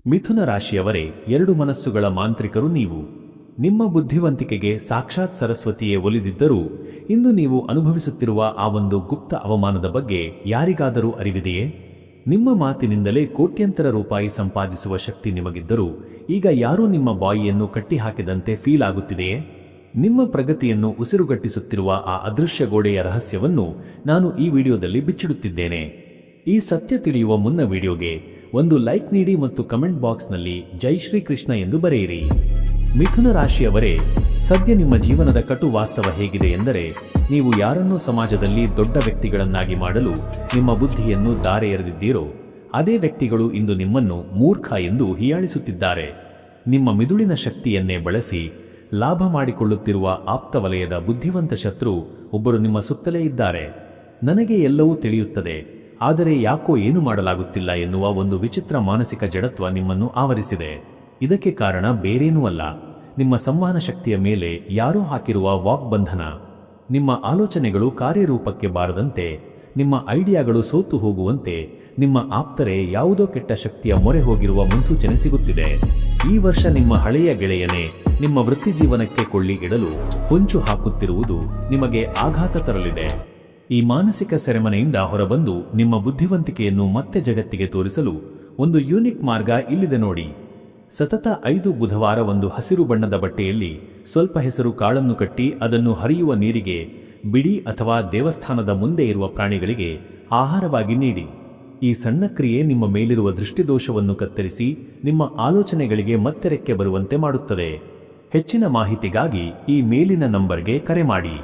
ಮಿಥುನ ರಾಶಿಯವರೇ, ಎರಡು ಮನಸ್ಸುಗಳ ಮಾಂತ್ರಿಕರು ನೀವು. ನಿಮ್ಮ ಬುದ್ಧಿವಂತಿಕೆಗೆ ಸಾಕ್ಷಾತ್ ಸರಸ್ವತಿಯೇ ಒಲಿದಿದ್ದರೂ ಇಂದು ನೀವು ಅನುಭವಿಸುತ್ತಿರುವ ಆ ಒಂದು ಗುಪ್ತ ಅವಮಾನದ ಬಗ್ಗೆ ಯಾರಿಗಾದರೂ ಅರಿವಿದೆಯೇ? ನಿಮ್ಮ ಮಾತಿನಿಂದಲೇ ಕೋಟ್ಯಂತರ ರೂಪಾಯಿ ಸಂಪಾದಿಸುವ ಶಕ್ತಿ ನಿಮಗಿದ್ದರೂ ಈಗ ಯಾರೋ ನಿಮ್ಮ ಬಾಯಿಯನ್ನು ಕಟ್ಟಿಹಾಕಿದಂತೆ ಫೀಲ್ ಆಗುತ್ತಿದೆಯೇ? ನಿಮ್ಮ ಪ್ರಗತಿಯನ್ನು ಉಸಿರುಗಟ್ಟಿಸುತ್ತಿರುವ ಆ ಅದೃಶ್ಯ ಗೋಡೆಯ ರಹಸ್ಯವನ್ನು ನಾನು ಈ ವಿಡಿಯೋದಲ್ಲಿ ಬಿಚ್ಚಿಡುತ್ತಿದ್ದೇನೆ. ಈ ಸತ್ಯ ತಿಳಿಯುವ ಮುನ್ನ ವಿಡಿಯೋಗೆ ಒಂದು ಲೈಕ್ ನೀಡಿ ಮತ್ತು ಕಮೆಂಟ್ ಬಾಕ್ಸ್ನಲ್ಲಿ ಜೈ ಶ್ರೀ ಕೃಷ್ಣ ಎಂದು ಬರೆಯಿರಿ. ಮಿಥುನ ರಾಶಿಯವರೇ, ಸದ್ಯ ನಿಮ್ಮ ಜೀವನದ ಕಟು ವಾಸ್ತವ ಹೇಗಿದೆ ಎಂದರೆ, ನೀವು ಯಾರನ್ನೂ ಸಮಾಜದಲ್ಲಿ ದೊಡ್ಡ ವ್ಯಕ್ತಿಗಳನ್ನಾಗಿ ಮಾಡಲು ನಿಮ್ಮ ಬುದ್ಧಿಯನ್ನು ದಾರೆ ಎರೆದಿದ್ದೀರೋ ಅದೇ ವ್ಯಕ್ತಿಗಳು ಇಂದು ನಿಮ್ಮನ್ನು ಮೂರ್ಖ ಎಂದು ಹೀಯಾಳಿಸುತ್ತಿದ್ದಾರೆ. ನಿಮ್ಮ ಮಿದುಳಿನ ಶಕ್ತಿಯನ್ನೇ ಬಳಸಿ ಲಾಭ ಮಾಡಿಕೊಳ್ಳುತ್ತಿರುವ ಆಪ್ತ ವಲಯದ ಬುದ್ಧಿವಂತ ಶತ್ರು ಒಬ್ಬರು ನಿಮ್ಮ ಸುತ್ತಲೇ ಇದ್ದಾರೆ. ನನಗೆ ಎಲ್ಲವೂ ತಿಳಿಯುತ್ತದೆ, ಆದರೆ ಯಾಕೋ ಏನು ಮಾಡಲಾಗುತ್ತಿಲ್ಲ ಎನ್ನುವ ಒಂದು ವಿಚಿತ್ರ ಮಾನಸಿಕ ಜಡತ್ವ ನಿಮ್ಮನ್ನು ಆವರಿಸಿದೆ. ಇದಕ್ಕೆ ಕಾರಣ ಬೇರೇನೂ ಅಲ್ಲ, ನಿಮ್ಮ ಸಂವಹನ ಶಕ್ತಿಯ ಮೇಲೆ ಯಾರೋ ಹಾಕಿರುವ ವಾಗ್ಬಂಧನ. ನಿಮ್ಮ ಆಲೋಚನೆಗಳು ಕಾರ್ಯರೂಪಕ್ಕೆ ಬಾರದಂತೆ, ನಿಮ್ಮ ಐಡಿಯಾಗಳು ಸೋತು ಹೋಗುವಂತೆ ನಿಮ್ಮ ಆಪ್ತರೇ ಯಾವುದೋ ಕೆಟ್ಟ ಶಕ್ತಿಯ ಮೊರೆ ಹೋಗಿರುವ ಮುನ್ಸೂಚನೆ ಸಿಗುತ್ತಿದೆ. ಈ ವರ್ಷ ನಿಮ್ಮ ಹಳೆಯ ಗೆಳೆಯನೇ ನಿಮ್ಮ ವೃತ್ತಿಜೀವನಕ್ಕೆ ಕೊಳ್ಳಿ ಇಡಲು ಹೊಂಚು ಹಾಕುತ್ತಿರುವುದು ನಿಮಗೆ ಆಘಾತ ತರಲಿದೆ. ಈ ಮಾನಸಿಕ ಸೆರೆಮನೆಯಿಂದ ಹೊರಬಂದು ನಿಮ್ಮ ಬುದ್ಧಿವಂತಿಕೆಯನ್ನು ಮತ್ತೆ ಜಗತ್ತಿಗೆ ತೋರಿಸಲು ಒಂದು ಯೂನಿಕ್ ಮಾರ್ಗ ಇಲ್ಲಿದೆ ನೋಡಿ. ಸತತ 5 ಬುಧವಾರ ಒಂದು ಹಸಿರು ಬಣ್ಣದ ಬಟ್ಟೆಯಲ್ಲಿ ಸ್ವಲ್ಪ ಹೆಸರು ಕಾಳನ್ನು ಕಟ್ಟಿ ಅದನ್ನು ಹರಿಯುವ ನೀರಿಗೆ ಬಿಡಿ ಅಥವಾ ದೇವಸ್ಥಾನದ ಮುಂದೆ ಇರುವ ಪ್ರಾಣಿಗಳಿಗೆ ಆಹಾರವಾಗಿ ನೀಡಿ. ಈ ಸಣ್ಣ ಕ್ರಿಯೆ ನಿಮ್ಮ ಮೇಲಿರುವ ದೃಷ್ಟಿದೋಷವನ್ನು ಕತ್ತರಿಸಿ ನಿಮ್ಮ ಆಲೋಚನೆಗಳಿಗೆ ಮತ್ತೆ ರೆಕ್ಕೆ ಬರುವಂತೆ ಮಾಡುತ್ತದೆ. ಹೆಚ್ಚಿನ ಮಾಹಿತಿಗಾಗಿ ಈ ಮೇಲಿನ ನಂಬರ್ಗೆ ಕರೆ ಮಾಡಿ.